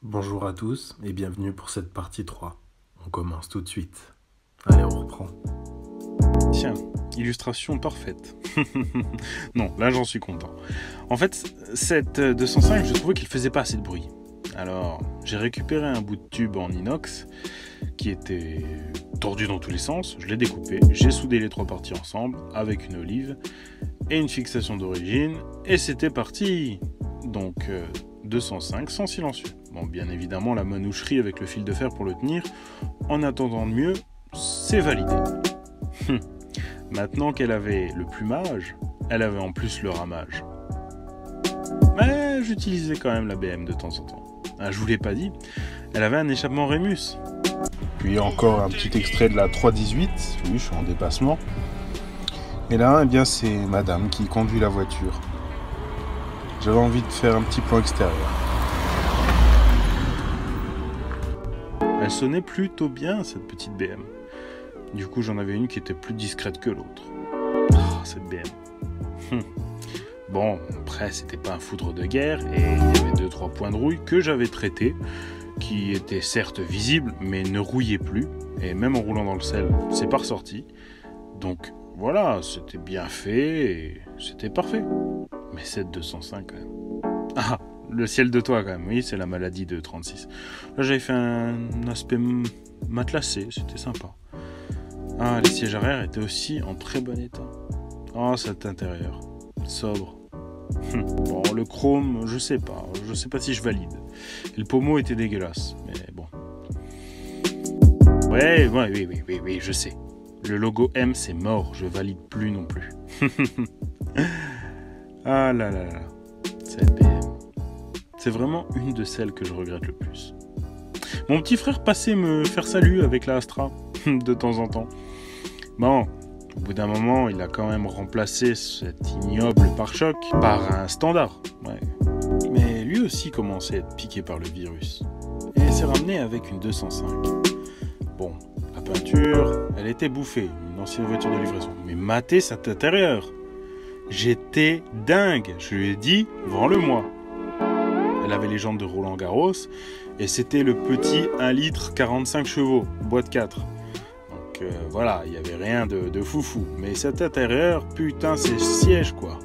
Bonjour à tous et bienvenue pour cette partie 3. On commence tout de suite. Allez, on reprend. Tiens, illustration parfaite. Non, là j'en suis content. En fait, cette 205, je trouvais qu'il faisait pas assez de bruit. Alors, j'ai récupéré un bout de tube en inox qui était tordu dans tous les sens, je l'ai découpé, j'ai soudé les trois parties ensemble avec une olive et une fixation d'origine, et c'était parti. Donc 205 sans silencieux. Bon, bien évidemment, la manoucherie avec le fil de fer pour le tenir, en attendant de mieux, c'est validé. Maintenant qu'elle avait le plumage, elle avait en plus le ramage. Mais j'utilisais quand même la BM de temps en temps. Ah, je vous l'ai pas dit, elle avait un échappement Rémus. Puis encore un petit extrait de la 318, oui, je suis en dépassement. Et là, eh bien, c'est madame qui conduit la voiture. J'avais envie de faire un petit plan extérieur. Elle sonnait plutôt bien, cette petite BM. Du coup, j'en avais une qui était plus discrète que l'autre. Oh, cette BM. Bon, après, c'était pas un foudre de guerre, et il y avait 2-3 points de rouille que j'avais traités, qui étaient certes visibles, mais ne rouillaient plus, et même en roulant dans le sel, c'est pas ressorti. Donc voilà, c'était bien fait, et c'était parfait. Mais cette 205 quand même. Ah, le ciel de toit quand même, oui, c'est la maladie de 36. Là, j'avais fait un aspect matelassé, c'était sympa. Ah, les sièges arrière étaient aussi en très bon état. Ah, cet intérieur, sobre. Bon, le chrome, je sais pas si je valide. Et le pommeau était dégueulasse, mais bon. Oui, je sais. Le logo M, c'est mort, je valide plus non plus. Ah là là là, cette BM. C'est vraiment une de celles que je regrette le plus. Mon petit frère passait me faire salut avec la Astra, de temps en temps. Bon, au bout d'un moment, il a quand même remplacé cet ignoble pare-choc par un standard. Ouais. Mais lui aussi commençait à être piqué par le virus. Et s'est ramené avec une 205. Bon, la peinture, elle était bouffée, une ancienne voiture de livraison. Mais matez cet intérieur. J'étais dingue. Je lui ai dit, vends-le-moi. Elle avait les jantes de Roland Garros et c'était le petit 1 litre 45 chevaux, boîte 4. Donc voilà, il n'y avait rien de foufou. Mais cet intérieur, putain, c'est siège quoi.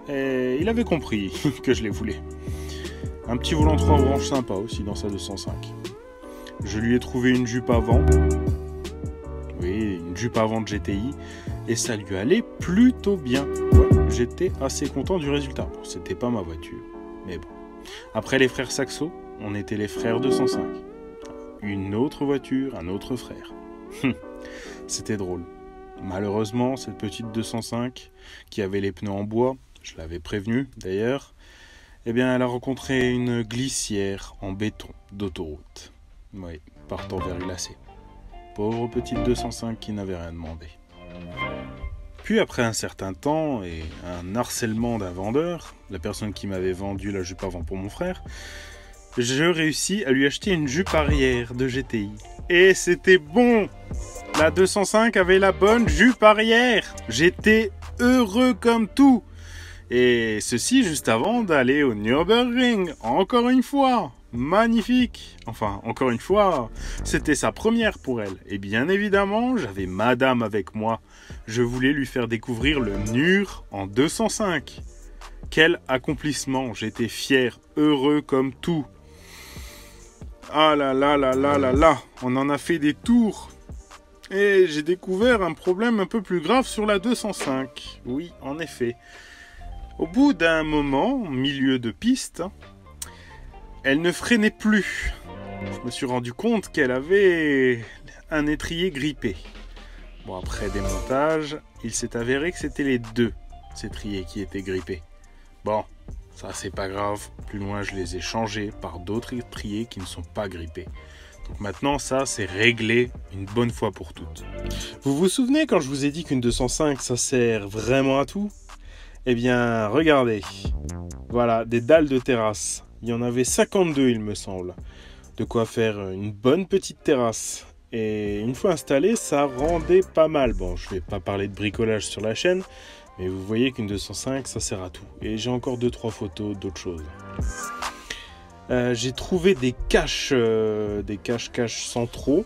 Et il avait compris que je les voulais. Un petit volant 3 branches sympa aussi dans sa 205. Je lui ai trouvé une jupe avant. Oui, une jupe avant de GTI. Et ça lui allait plutôt bien. Ouais, j'étais assez content du résultat. Bon, c'était pas ma voiture, mais bon. Après les frères Saxo, on était les frères 205. Une autre voiture, un autre frère. C'était drôle. Malheureusement, cette petite 205, qui avait les pneus en bois, je l'avais prévenu d'ailleurs, eh bien elle a rencontré une glissière en béton d'autoroute. Oui, partant vers Glacé. Pauvre petite 205 qui n'avait rien demandé. Puis après un certain temps et un harcèlement d'un vendeur, la personne qui m'avait vendu la jupe avant pour mon frère, je réussis à lui acheter une jupe arrière de GTI. Et c'était bon! La 205 avait la bonne jupe arrière! J'étais heureux comme tout! Et ceci juste avant d'aller au Nürburgring, encore une fois! Magnifique! Enfin, encore une fois, c'était sa première pour elle. Et bien évidemment, j'avais madame avec moi. Je voulais lui faire découvrir le Nur en 205. Quel accomplissement! J'étais fier, heureux comme tout. Ah là là là là là là! On en a fait des tours. Et j'ai découvert un problème un peu plus grave sur la 205. Oui, en effet. Au bout d'un moment, au milieu de piste, elle ne freinait plus. Je me suis rendu compte qu'elle avait un étrier grippé. Bon, après démontage, il s'est avéré que c'était les deux étriers qui étaient grippés. Bon, ça c'est pas grave. Plus loin, je les ai changés par d'autres étriers qui ne sont pas grippés. Donc maintenant, ça c'est réglé une bonne fois pour toutes. Vous vous souvenez quand je vous ai dit qu'une 205, ça sert vraiment à tout? Eh bien, regardez. Voilà, des dalles de terrasse. Il y en avait 52, il me semble. De quoi faire une bonne petite terrasse. Et une fois installé, ça rendait pas mal. Bon, je vais pas parler de bricolage sur la chaîne, mais vous voyez qu'une 205, ça sert à tout. Et j'ai encore 2-3 photos d'autres choses. J'ai trouvé des caches centraux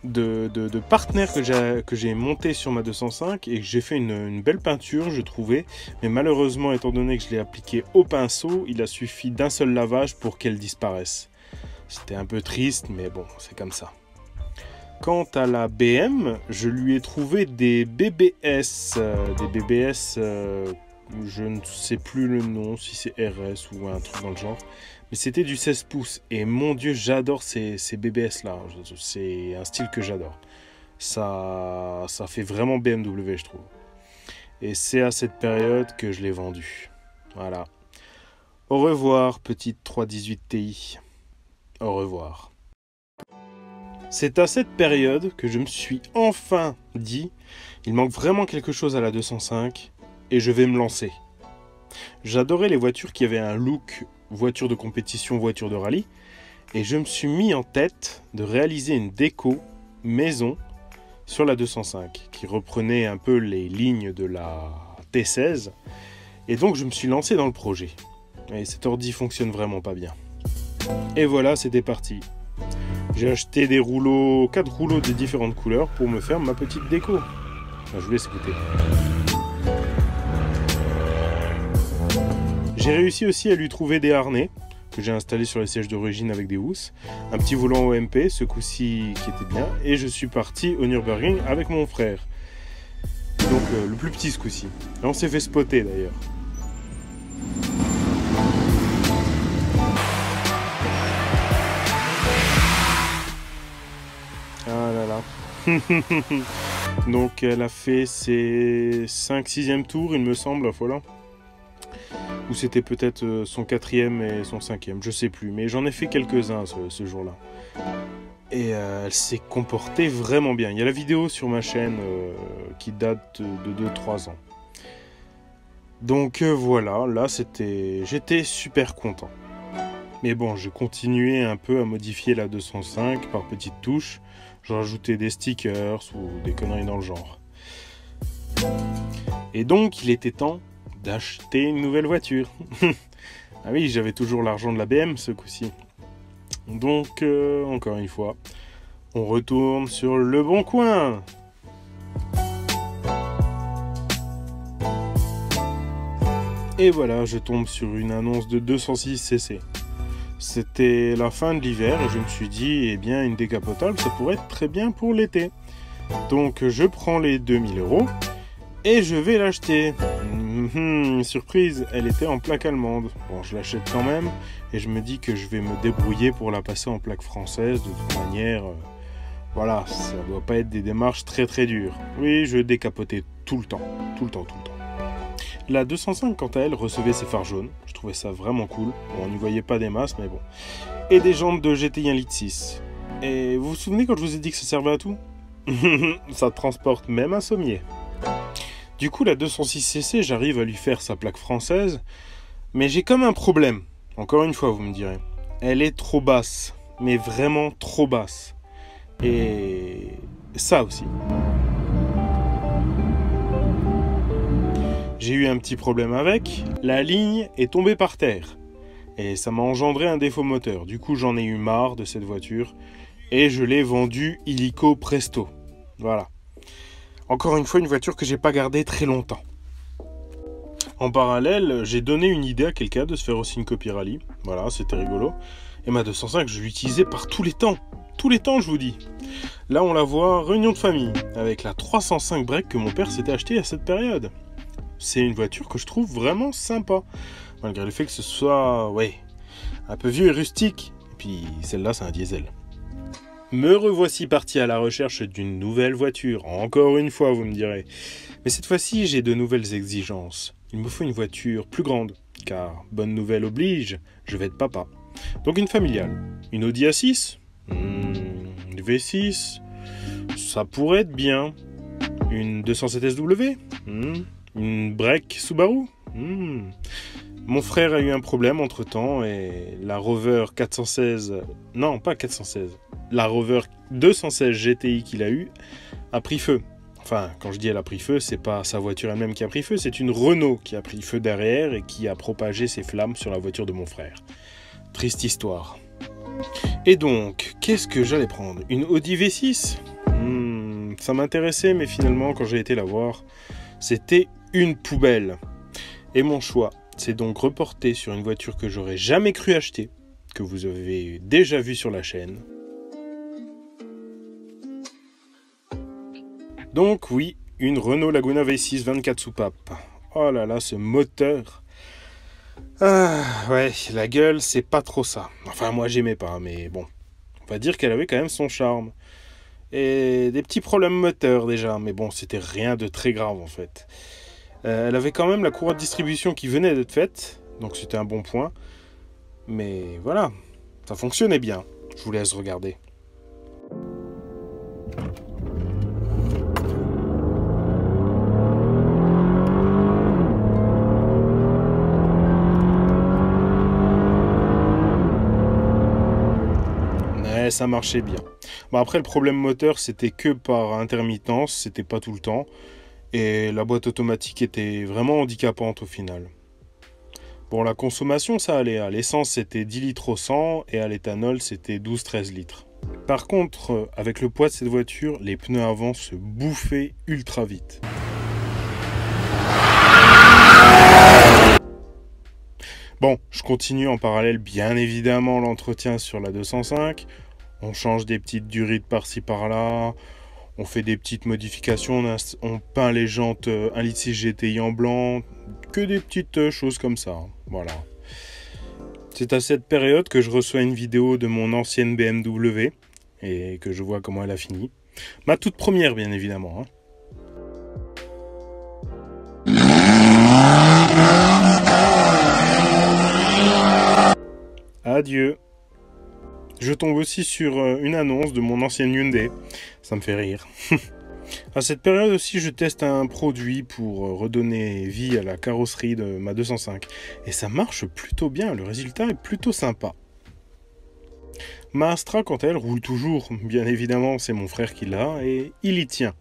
de partenaires que j'ai monté sur ma 205 et que j'ai fait une belle peinture, je trouvais. Mais malheureusement, étant donné que je l'ai appliqué au pinceau, il a suffi d'un seul lavage pour qu'elle disparaisse. C'était un peu triste, mais bon, c'est comme ça. Quant à la BM, je lui ai trouvé des BBS. Je ne sais plus le nom, si c'est RS ou un truc dans le genre. Mais c'était du 16 pouces. Et mon Dieu, j'adore ces BBS là. C'est un style que j'adore. Ça fait vraiment BMW, je trouve. Et c'est à cette période que je l'ai vendu. Voilà. Au revoir, petite 318 Ti. Au revoir. C'est à cette période que je me suis enfin dit, il manque vraiment quelque chose à la 205 et je vais me lancer. J'adorais les voitures qui avaient un look voiture de compétition, voiture de rallye, et je me suis mis en tête de réaliser une déco maison sur la 205 qui reprenait un peu les lignes de la T16, et donc je me suis lancé dans le projet. Et cet ordi fonctionne vraiment pas bien. Et voilà, c'était parti. J'ai acheté des rouleaux, 4 rouleaux de différentes couleurs pour me faire ma petite déco. Enfin, je vous laisse écouter. J'ai réussi aussi à lui trouver des harnais que j'ai installés sur les sièges d'origine avec des housses, un petit volant OMP, ce coup-ci qui était bien, et je suis parti au Nürburgring avec mon frère. Donc le plus petit ce coup-ci. Et on s'est fait spotter d'ailleurs. Ah là là. Donc elle a fait ses 5-6e tours, il me semble, voilà. Ou c'était peut-être son 4e et son 5e, je sais plus. Mais j'en ai fait quelques-uns ce jour-là. Et elle s'est comportée vraiment bien. Il y a la vidéo sur ma chaîne qui date de 2-3 ans. Donc voilà, là j'étais super content. Mais bon, j'ai continué un peu à modifier la 205 par petites touches. J'ai rajouté des stickers ou des conneries dans le genre. Et donc il était temps d'acheter une nouvelle voiture. Ah oui, j'avais toujours l'argent de la BM ce coup-ci. Donc, encore une fois, on retourne sur Le Bon Coin. Et voilà, je tombe sur une annonce de 206cc. C'était la fin de l'hiver et je me suis dit, eh bien, une décapotable, ça pourrait être très bien pour l'été. Donc, je prends les 2000 € et je vais l'acheter. Surprise, elle était en plaque allemande. Bon, je l'achète quand même et je me dis que je vais me débrouiller pour la passer en plaque française. De toute manière, voilà, ça doit pas être des démarches très très dures. Oui, je décapotais tout le temps. La 205, quant à elle, recevait ses phares jaunes. Je trouvais ça vraiment cool. Bon, on n'y voyait pas des masses, mais bon. Et des jantes de GTI 1,6 litre. Et vous vous souvenez quand je vous ai dit que ça servait à tout? Ça transporte même un sommier. Du coup, la 206cc, j'arrive à lui faire sa plaque française, mais j'ai comme un problème. Encore une fois, vous me direz. Elle est trop basse, mais vraiment trop basse. Et ça aussi. J'ai eu un petit problème avec. La ligne est tombée par terre. Et ça m'a engendré un défaut moteur. Du coup, j'en ai eu marre de cette voiture. Et je l'ai vendue illico presto. Voilà. Encore une fois, une voiture que j'ai pas gardée très longtemps. En parallèle, j'ai donné une idée à quelqu'un de se faire aussi une copie rallye. Voilà, c'était rigolo. Et ma 205, je l'utilisais par tous les temps. Tous les temps, je vous dis. Là, on la voit, réunion de famille, avec la 305 break que mon père s'était acheté à cette période. C'est une voiture que je trouve vraiment sympa. Malgré le fait que ce soit, ouais, un peu vieux et rustique. Et puis, celle-là, c'est un diesel. Me revoici parti à la recherche d'une nouvelle voiture. Encore une fois, vous me direz. Mais cette fois-ci, j'ai de nouvelles exigences. Il me faut une voiture plus grande, car, bonne nouvelle oblige, je vais être papa. Donc une familiale. Une Audi A6 Une V6 Ça pourrait être bien. Une 207 SW Une break Subaru Mon frère a eu un problème entre-temps et la Rover 416... Non, pas 416. La Rover 216 GTI qu'il a eue a pris feu. Enfin, quand je dis elle a pris feu, c'est pas sa voiture elle-même qui a pris feu, c'est une Renault qui a pris feu derrière et qui a propagé ses flammes sur la voiture de mon frère. triste histoire. Et donc, qu'est-ce que j'allais prendre? Une Audi V6? Ça m'intéressait, mais finalement, quand j'ai été la voir, c'était une poubelle. Et mon choix s'est donc reporté sur une voiture que j'aurais jamais cru acheter, que vous avez déjà vue sur la chaîne. Donc oui, une Renault Laguna V6 24 soupapes. Oh là là, ce moteur. Ah ouais, la gueule, c'est pas trop ça. Enfin, moi j'aimais pas, mais bon. On va dire qu'elle avait quand même son charme. Et des petits problèmes moteurs déjà, mais bon, c'était rien de très grave en fait. Elle avait quand même la courroie de distribution qui venait d'être faite, donc c'était un bon point. Mais voilà, ça fonctionnait bien. Je vous laisse regarder. Ouais, ça marchait bien. Bon, après, le problème moteur, c'était que par intermittence, c'était pas tout le temps. Et la boîte automatique était vraiment handicapante au final. Bon, la consommation, ça allait. À l'essence, c'était 10 litres au 100 et à l'éthanol, c'était 12-13 litres. Par contre, avec le poids de cette voiture, les pneus avant se bouffaient ultra vite. Bon, je continue en parallèle, bien évidemment, l'entretien sur la 205. On change des petites durites par-ci par-là. On fait des petites modifications, on peint les jantes 1,6 litre GTI en blanc, que des petites choses comme ça, voilà. C'est à cette période que je reçois une vidéo de mon ancienne BMW et que je vois comment elle a fini. Ma toute première, bien évidemment. Adieu. Je tombe aussi sur une annonce de mon ancienne Hyundai. Ça me fait rire. À cette période aussi, je teste un produit pour redonner vie à la carrosserie de ma 205. Et ça marche plutôt bien, le résultat est plutôt sympa. Ma Astra, quant à elle, roule toujours. Bien évidemment, c'est mon frère qui l'a et il y tient.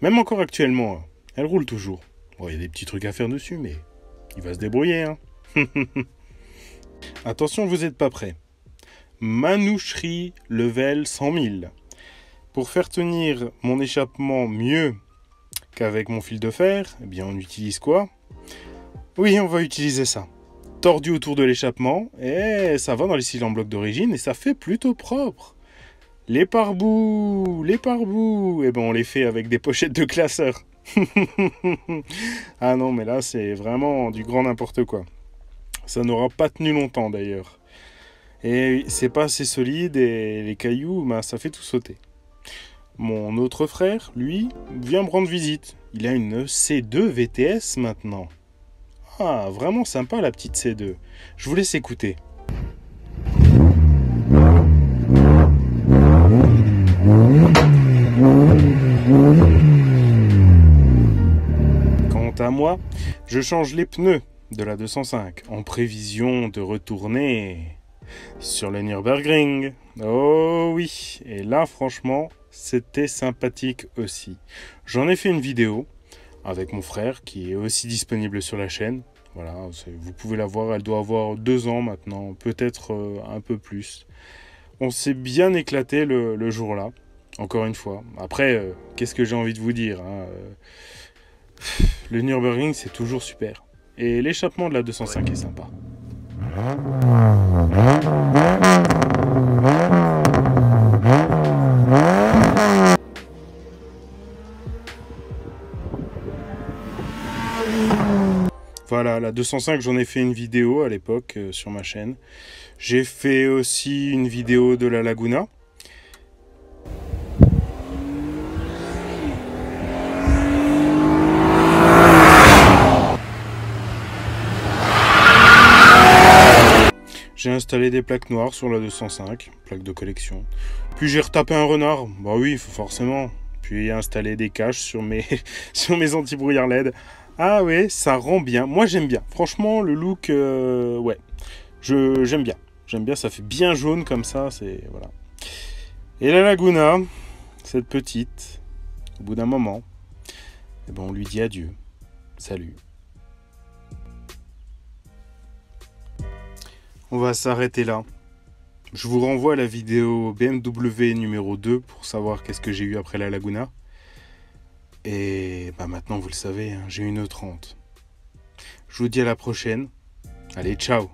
Même encore actuellement, elle roule toujours. Bon, il y a des petits trucs à faire dessus, mais il va se débrouiller. Hein. Attention, vous n'êtes pas prêts. Manoucherie level 100 000. Pour faire tenir mon échappement mieux qu'avec mon fil de fer, eh bien on utilise quoi? Oui, on va utiliser ça. Tordu autour de l'échappement, et ça va dans les cylindres en bloc d'origine, et ça fait plutôt propre. Les pare-boues, eh ben on les fait avec des pochettes de classeur. Ah non, mais là c'est vraiment du grand n'importe quoi. Ça n'aura pas tenu longtemps d'ailleurs. Et c'est pas assez solide et les cailloux, ben, ça fait tout sauter. Mon autre frère, lui, vient me rendre visite. Il a une C2 VTS maintenant. Ah, vraiment sympa la petite C2. Je vous laisse écouter. Quant à moi, je change les pneus de la 205 en prévision de retourner sur le Nürburgring. Oh oui, et là franchement, c'était sympathique aussi. J'en ai fait une vidéo avec mon frère qui est aussi disponible sur la chaîne. Voilà, vous pouvez la voir, elle doit avoir 2 ans maintenant, peut-être un peu plus. On s'est bien éclaté le jour-là, encore une fois. Après, qu'est-ce que j'ai envie de vous dire, hein, le Nürburgring, c'est toujours super. Et l'échappement de la 205 est sympa. Voilà, la 205, j'en ai fait une vidéo à l'époque sur ma chaîne. J'ai fait aussi une vidéo de la Laguna. J'ai installé des plaques noires sur la 205, plaques de collection. Puis j'ai retapé un renard, bah oui, forcément. Puis installé des caches sur mes, sur mes anti-brouillard LED. Ah ouais, ça rend bien. Moi j'aime bien. Franchement, le look, ouais, j'aime bien. J'aime bien, ça fait bien jaune comme ça, c'est voilà. Et la Laguna, cette petite, au bout d'un moment, eh ben on lui dit adieu. Salut. On va s'arrêter là. Je vous renvoie à la vidéo BMW numéro 2 pour savoir qu'est-ce que j'ai eu après la Laguna. Et maintenant vous le savez, hein, j'ai une E30. Je vous dis à la prochaine. Allez, ciao!